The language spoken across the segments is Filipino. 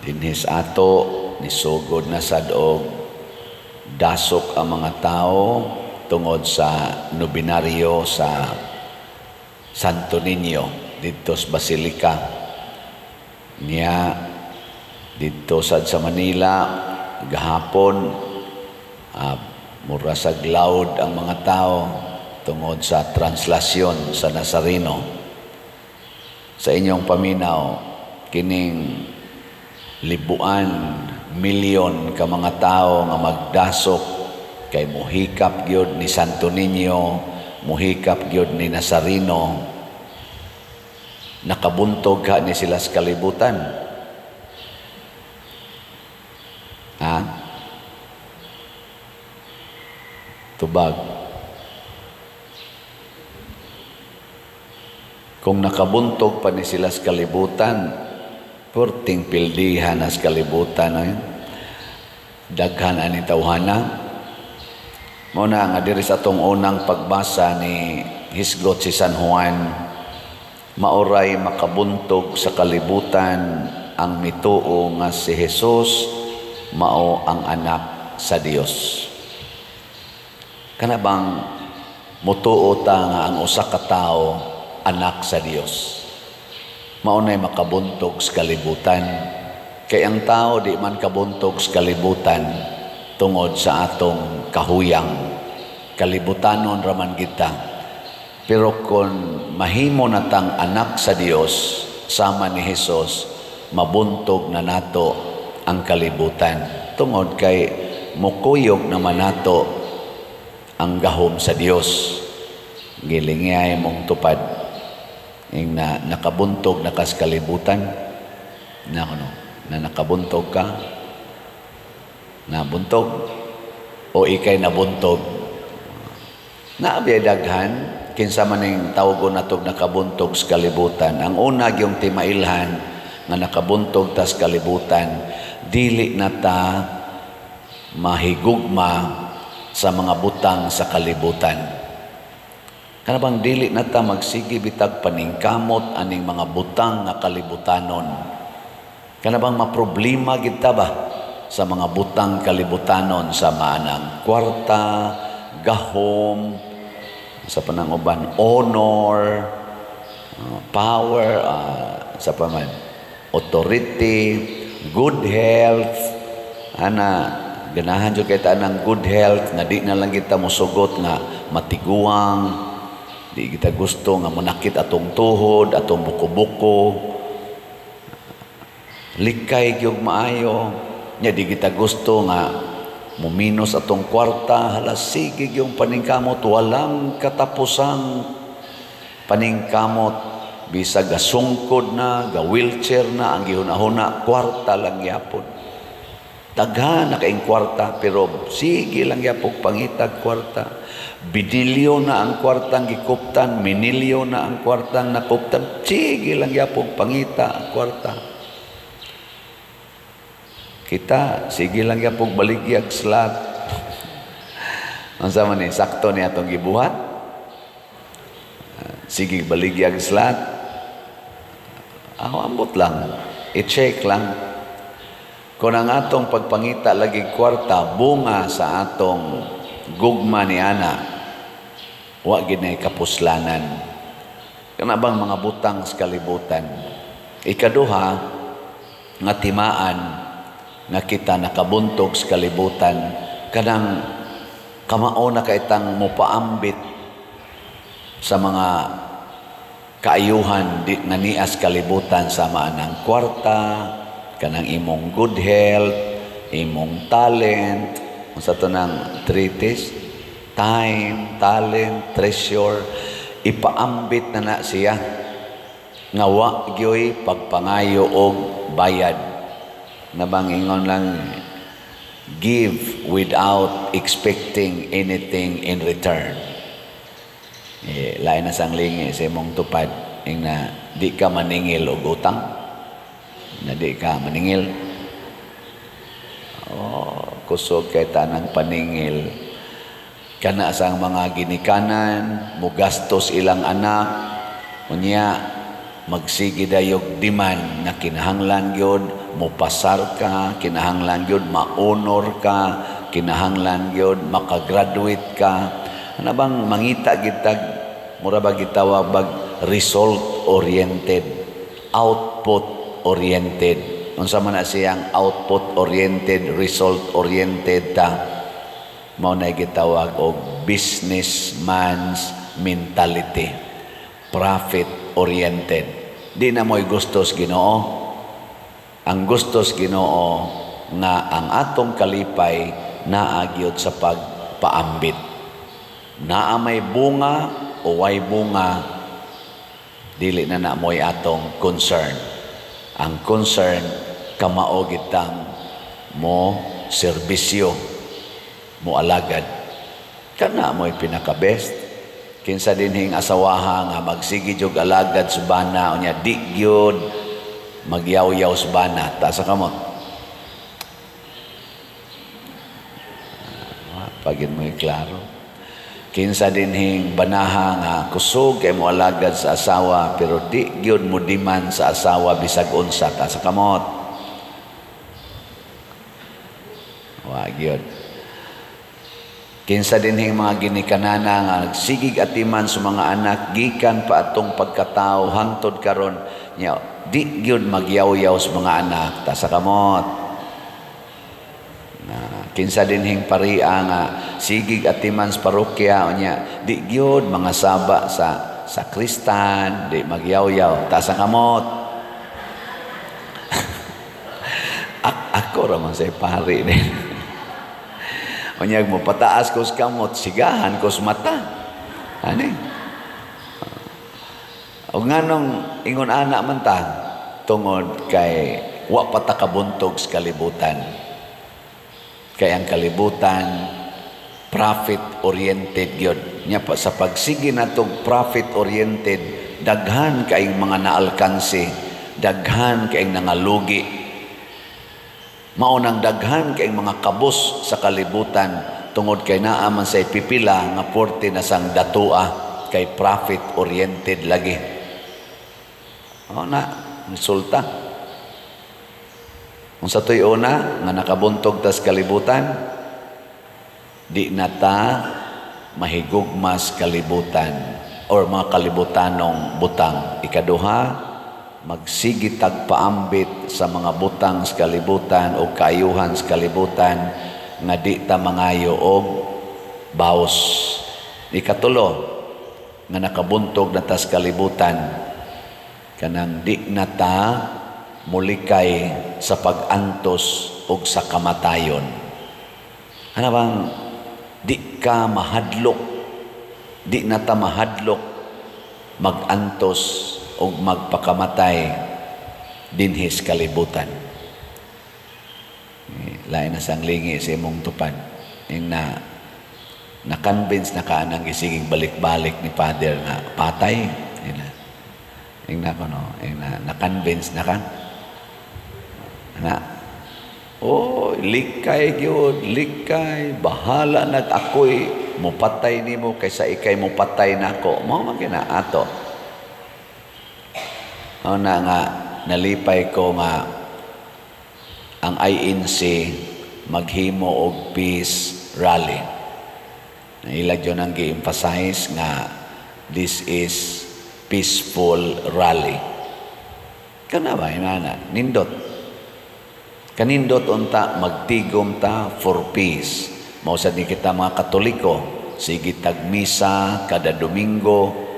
Dinhis ato nisugod na sad og dasok ang mga tao tungod sa nobinaryo sa Santo Niño dito sa Basilica niya dito sad sa Manila gahapon. Mura sa loud ang mga tao tungod sa translasyon sa Nazareno. Sa inyong paminaw kining libuan, milyon ka mga tao nga magdasok kay muhikap gyud ni Santo Niño, muhikap gyud ni Nazareno. Nakabuntog ka ni sila sa kalibutan. Tubag. Kung nakabuntog pa ni sila sa kalibutan, purting pildihan na sa kalibutan, daghan ani tawhana. Muna nga diri sa atong unang pagbasa ni hisgot si San Juan, mauray makabuntog sa kalibutan ang mituo nga si Jesus mao ang anak sa Dios. Kana bang mutuo ta nga ang usa ka tawo anak sa Dios? Maunay makabuntog sa kalibutan. Kay ang tao di man kabuntog sa kalibutan tungod sa atong kahuyang. Kalibutanon raman kita. Pero kung mahimo na tang anak sa Dios sama ni Jesus, mabuntog na nato ang kalibutan. Tungod kay mukuyog naman nato ang gahom sa Dios. Gilingay mong tupad ing na nakabuntog na kas kalibutan na nakabuntog ka, nabuntog o ikay nabuntog. Naabiyay daghan kinsa man ning tawgon natog nakabuntog sa kalibutan. Ang una gyung timailhan nga nakabuntog ta sa kalibutan, dili na ta mahigugma sa mga butang sa kalibutan. Kanabang dili na ta magsigi bitag paningkamot aning mga butang nga kalibutanon. Kanabang maproblema gid ta ba sa mga butang kalibutanon sa maanang kwarta, gahom, sa pananguban honor, power, sa paman authority, good health, ganahan jud kay ta ng good health nga di na lang kita mosugot nga matiguang, di kita gusto nga manakit atong tuhod, atong buko-buko, likay gyud maayo, nya di kita gusto nga muminos atong kwarta, halasig yung paningkamot, walang katapusang paningkamot, bisag gasungkod na, ga-wheelchair na, ang gihuna-huna, kwarta lang yapon. Daghan na kaing kwarta, pero sige lang yapog pangitag kwarta. Bidilyo na ang kwartang gikuptan, minilyo na ang kwartang nakuptan, sige lang yapog pangita ang kwarta. Kita, sige lang yapog baligyag slat. Ang sama ni, sakto ni atong gibuhat. Sige baligyag slat. Ambot lang, i-check lang. Kung ang atong pagpangita lagi kwarta, bunga sa atong gugma ni ana, wa ginay kapuslanan. Kana bang mga butang sa kalibutan. Ikaduha, nga timaan, nga kita nakabuntog sa kalibutan, kanang kamao na kaitang mupaambit sa mga kaayuhan nga nias kalibutan sa maanang kwarta, kanang imong good health, imong talent, sa ito ng treatise, time, talent, treasure, ipaambit na siya, nga wa gyoy pagpangayo og bayad. Nabang ingon lang, give without expecting anything in return. Lain na sang lingi sa imong tupad, na di ka maningil og utang, na di ka maningil. Kusog kay tanang paningil. Kana sang mga ginikanan, mugastos ilang anak, unya magsigi dayog diman nga kinahanglan gyud mopasar ka, kinahanglan gyud ma-honor ka, kinahanglan gyud makagraduate ka. Ano bang mangita gitag mura ba gitawag bag result oriented, output oriented. Unsa man na siyang output oriented, result oriented ta, mao na gitawag og businessman's mentality, profit oriented. Di na mo'y gustos Ginoo. Ang gustos Ginoo nga ang atong kalipay naagyod sa pagpaambit. Naa may bunga o way bunga, dili na mo'y atong concern. Ang concern kamao gitang mo serbisyo, mo alagad. Kana mo'y pinaka-best. Kinsa dinhing asawaha nga magsigi jog alagad subana unya di gyud magyaw-yaw subana ta sa kamot. Pagin mo klaro. Kinsa dinhing banaha nga kusog kay mo alagad sa asawa pero di gyud mo diman sa asawa bisag unsa ta sa kamot. Wa gyud. Kinsa dinhing mga ginikanana nga nagsigig atiman sa mga anak gikan pa atong pagkatao hangtod karon nya di gyud magyaw-yaw sa mga anak ta sa kamot. Kinsa dinhing paria nga sigig atiman sa parokya nya di gyud mga saba sa sakristan di magyaw-yaw ta sa kamot. Ako ra man say pari ni. Unyag mo pataas ko sa kamot, sigahan ko sa mata. Ani? O nga nung ingon anak man ta, tungod kay wa pata kabuntog sa kalibutan. Kay ang kalibutan, profit-oriented yun. Nya pa, sa pagsigi natong profit-oriented, daghan kaing mga naalkansi, daghan kaing nangalugi, maunang daghan kay mga kabus sa kalibutan tungod kay naaman sa pipila nga porte na sang datua kay profit oriented lagi. O na resulta. Unsa toy una nga nakabuntog tas kalibutan, di na ta mahigugmas kalibutan or mga kalibutanong butang. Ikaduha, magsigi tagpaambit sa mga butang sa kalibutan o kaayuhan sa kalibutan nga di ta mangayo og baos. Ikatulo, nga nakabuntog na ta sa kalibutan kanang di na ta mulikay sa pag-antos og sa kamatayon. Ano bang di ka mahadlok, di na ta mahadlok mag-antos o magpakamatay dinhis kalibutan. Lain na sang lingi sa imong tupad. Yung na-convince na ka nang isiging balik-balik ni Father nga patay. Yung na-convince na ka. Likay yun, likay. Bahala ako'y mupatay ni mo kaysa ikay mupatay na ako. Mga magina ato. Na nga nalipay ko nga ang INC maghimo og peace rally. Ilag yun ang gi-emphasize nga this is peaceful rally. Kana ba inana nindot. Kanindot unta magtigom ta for peace. Mausad ni kita mga Katoliko sige tagmisa kada Domingo.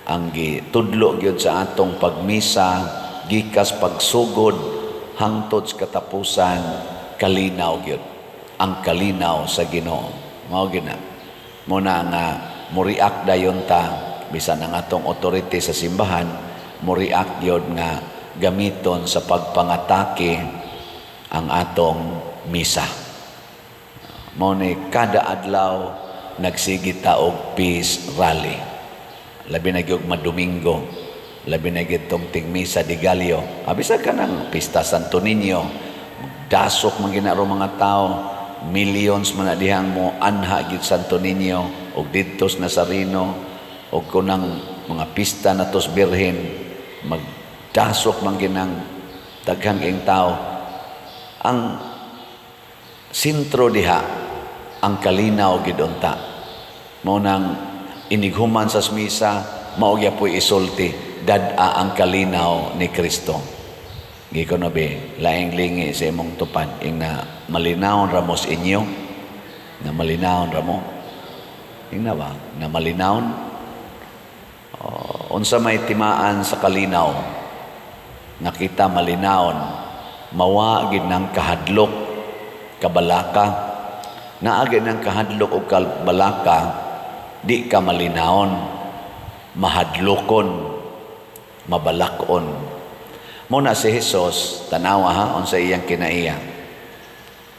Ang gitudlo gyud sa atong pagmisa gikas pagsugod hangtod sa katapusan kalinaw gyud ang kalinaw sa Ginoo. Mao gina mo na nga mo-react dayon ta bisan ang atong authority sa simbahan mo-react gyud nga gamiton sa pagpangatake ang atong misa. Mao ni kada adlaw nagsigita og peace rally. Labi na gyud madomingo, labi na gyud tong tingmisa di Gallo. Abisa ka ng Pista Santo Niño, dasok man ginaro mga tao, millions man dihang mo anha gyud Santo Niño og didtos Nazareno og kunang mga pista na tos birhen magdasok man ginang daghang ing tao. Ang sentro diha ang kalinaw gid unta. Mao nang inighuman sa misa mao gyapon isulti dad-a ang kalinaw ni Kristo. Gikono be laing lingi sa imong tupad ing na malinawon ra mo sa inyo, na malinawon ra mo. Ing na ba na malinawon? Unsa may timaan sa kalinaw nakita malinawon mawa gid ng kahadlok kabalaka, naagi ng kahadlok o kabalaka, di ka malinawon, mahadlokon, mabalakon. Muna si Jesus, tanawa ha, unsa iyang kinaiya.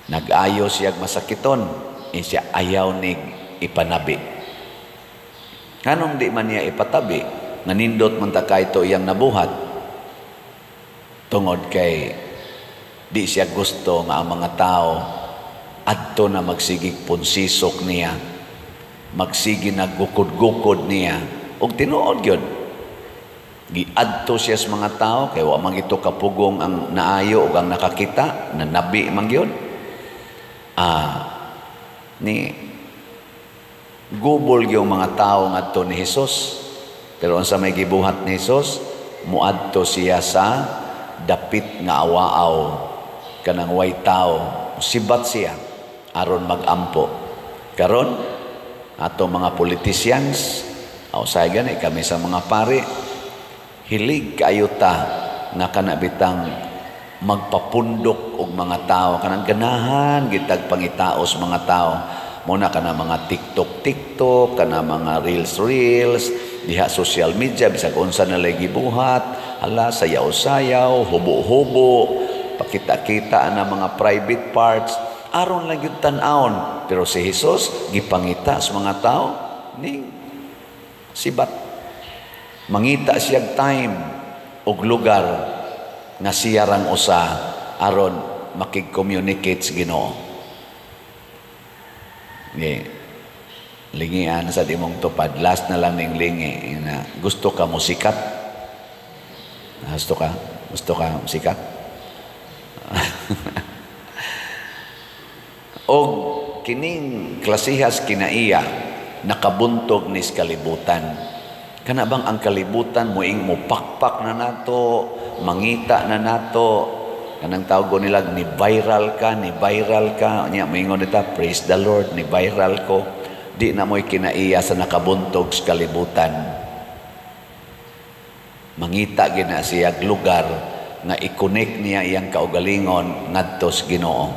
Nag-ayo siyag masakiton, siya ayaw ni ipanabi. Anong di man niya ipatabi, nanindot man ta kayto iyang nabuhat, tungod kay di siya gusto nga ang mga tao adto na magsigig punsisok niya, magsigi naggukod-gukod niya, og tinuod gyud. Giadto siya sa mga tao kay wa man ito kapugong ang naayo ug ang nakakita, na nabi man gyud. Ni gubol yung mga tao ngadto ni Hesus. Pero unsa may gibuhat ni Hesus, muadto siya sa dapit nga awaaw kanang way tao, sibat siya aron magampo. Karon ato mga politicians, say gani kami sa mga pari, hilig kayo ta nga kanabitang magpapundok og mga tao, kanang ganahan gitag pangitaos mga tao. Muna kana mga TikTok, kana mga Reels, diha social media, bisag unsa na lay gibuhat, ala sayaw-sayaw, hubo-hubo, pakita-kita na mga private parts, aron lang yung tan-aon. Pero si Jesus, gipangita sa mga tao, ning sibat. Mangita siyag time o lugar nga siya rang usa, aron makig-communicate sa Ginoo. Lingian sa dimong tupad, last na lang ning lingi, na gusto ka musikat? Gusto ka musikat? O kining klasihas kinaiya nakabuntog ni kalibutan. Kana bang ang kalibutan moing mupakpak na nato, mangita na nato, kanang tawag nila ni viral ka, nya moingon nita praise the Lord, ni viral ko. Di na mo'y kinaiya sa nakabuntog sa kalibutan. Mangita gina siya lugar nga i-connect niya iyang kaugalingon ngadto sa Ginoo.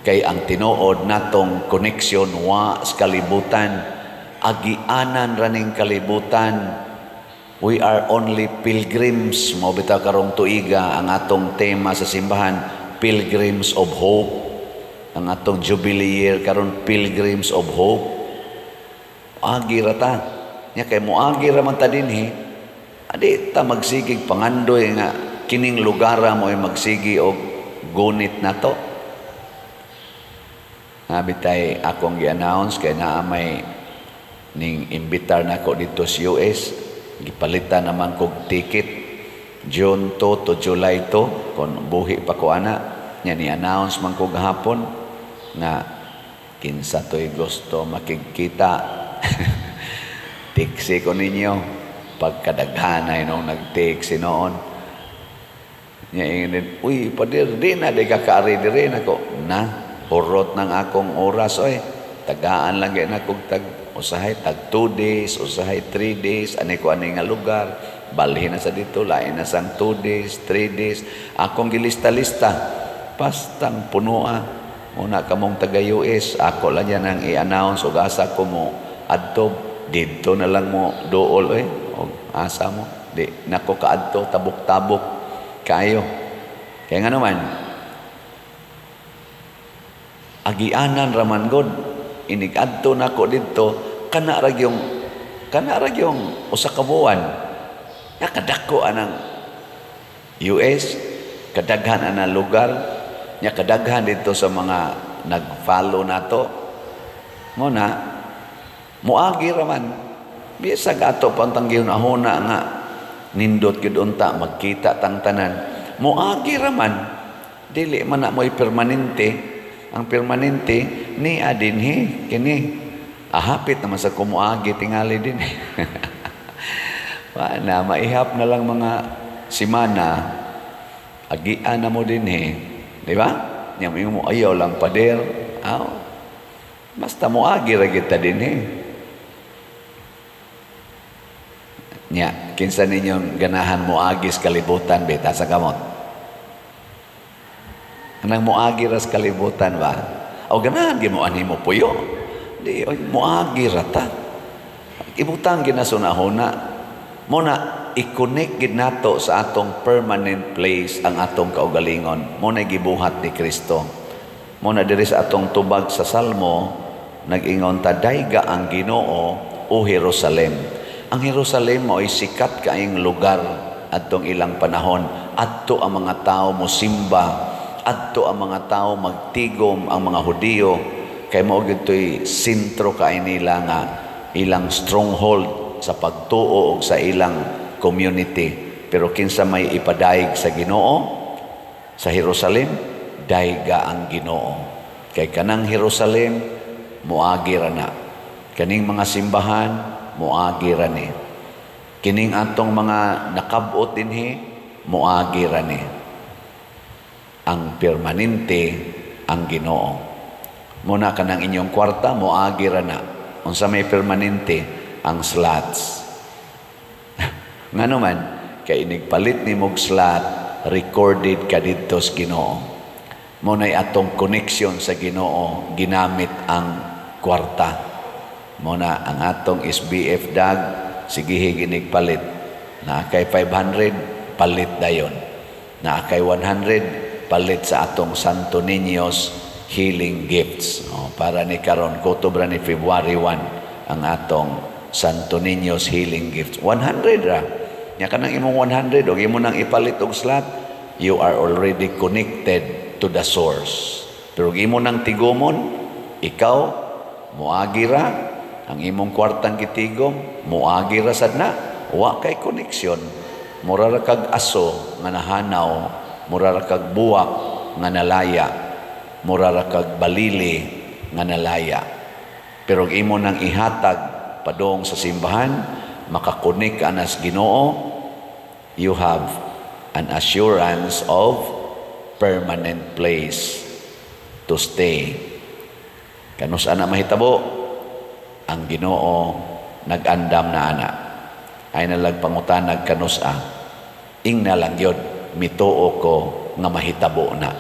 Kay ang tinuod natong connection wa sa kalibutan, agianan raning kalibutan. We are only pilgrims. Mo bitaw karong tuiga ang atong tema sa simbahan, Pilgrims of Hope. Ang atong Jubilee year karon, Pilgrims of Hope. Agi rata. Nya kay mo agi ra man ta dinhi. Adi ta magsigig pangandoy nga kining lugara mo ay magsigi og gunit nato. Habitay akong gi-announce kay naa may ning imbitar nako dito sa US. Gipalitan naman kog ticket June 2 to July 2 kon buhi pa ko ana. Nya ni announce man kog hapon nga kinsa toy gusto makikita. Tiksi ko ninyo pagkadaghanay nung nag-tiksi noon. Uy, padir, di na, di kakaari di rin ako. Na, hurot ng akong oras, oy. Tagaan lang yan akong usahay, 2 days, usahay 3 days, ani ko ani nga lugar. Balhin na sa dito, lain na sang 2 days, 3 days. Akong gilista-lista, pastang punua. Una kamong taga-US, ako lang yan ang i-announce, o asa ko mo, adto, dito na lang mo dool, oy. O asa mo, di, nako kaadto, tabok-tabok, kayo. Kaya nga naman, agianan raman god, inig-adto nako dito, kana ra yung usa ka buwan. Nakadako anang US, kadaghan anang lugar, nya kadaghan dito sa mga nag-follow nato. Mo na muagi raman bisag ato pantang gihunahuna nga nindot gid unta magkita tang tanan. Moagi raman dili man na mo'y permanente. Ang permanente ni adinhi kini ahapit naman sa kumuagi tingali din. Wala maihap na lang mga simana agian na mo din di ba? Nya mo ayaw lang pader. Basta moagi ra kita din Nya, kinsa ninyong ganahan moagi sa kalibutan, beta sa kamot? Anang moagi ra sa kalibutan ba? O ganahan ginuan mo puyo? Di, moagi ra ta. Ibutang ginasunahuna. Muna, i-connect gid nato sa atong permanent place ang atong kaugalingon. Muna gibuhat ni Kristo. Muna diri sa atong tubag sa Salmo, nag-ingon ta, dayga ang Ginoo o Jerusalem. Ang Jerusalem mo ay sikat kaayong lugar adtong ilang panahon. Adto ang mga tao mosimba, adto ang mga tao magtigom ang mga Hudiyo, kay mao gito'y sentro kaay nila nga ilang stronghold sa pagtuo og sa ilang community. Pero kinsa may ipadayeg sa Ginoo sa Jerusalem, dayga ang Ginoo. Kay kanang Jerusalem moagi ra na. Kaning mga simbahan moagi ra ni. Kining atong mga nakabot dinhi moagi ra ni. Ang permanente ang Ginoo. Muna kanang inyong kwarta moagi ra na. Unsa may permanente ang slots. Ngano man kay inigpalit ni mog slot recorded ka didto sa Ginoo. Muna'y atong connection sa Ginoo ginamit ang kwarta. Muna ang atong SBF dag sige ginig palit na kay 500 palit dayon na kay 100 palit sa atong Santo Niño's healing gifts para ni karon kutubra ni February 1 ang atong Santo Niño's healing gifts 100 ra nya kanang imong 100 og imo nang ipalit og slot you are already connected to the source pero imo nang tigomon ikaw moagi ra ang imong kwartang gitigom, moagi ra sad na, wa kay koneksyon. Mura ra kag aso nga nahanaw, mura ra kag buwak nga nalaya, mura ra kag balili nga nalaya. Pero imo nang ihatag padong sa simbahan, makakonek ka na sa Ginoo, you have an assurance of permanent place to stay. Kanus ana mahitabo? Ang Ginoo nag-andam na ana ay nalagpangutanag kanusa ing na lang yun mituo ko nga mahitabo na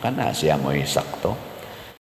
kana siya mo'y sakto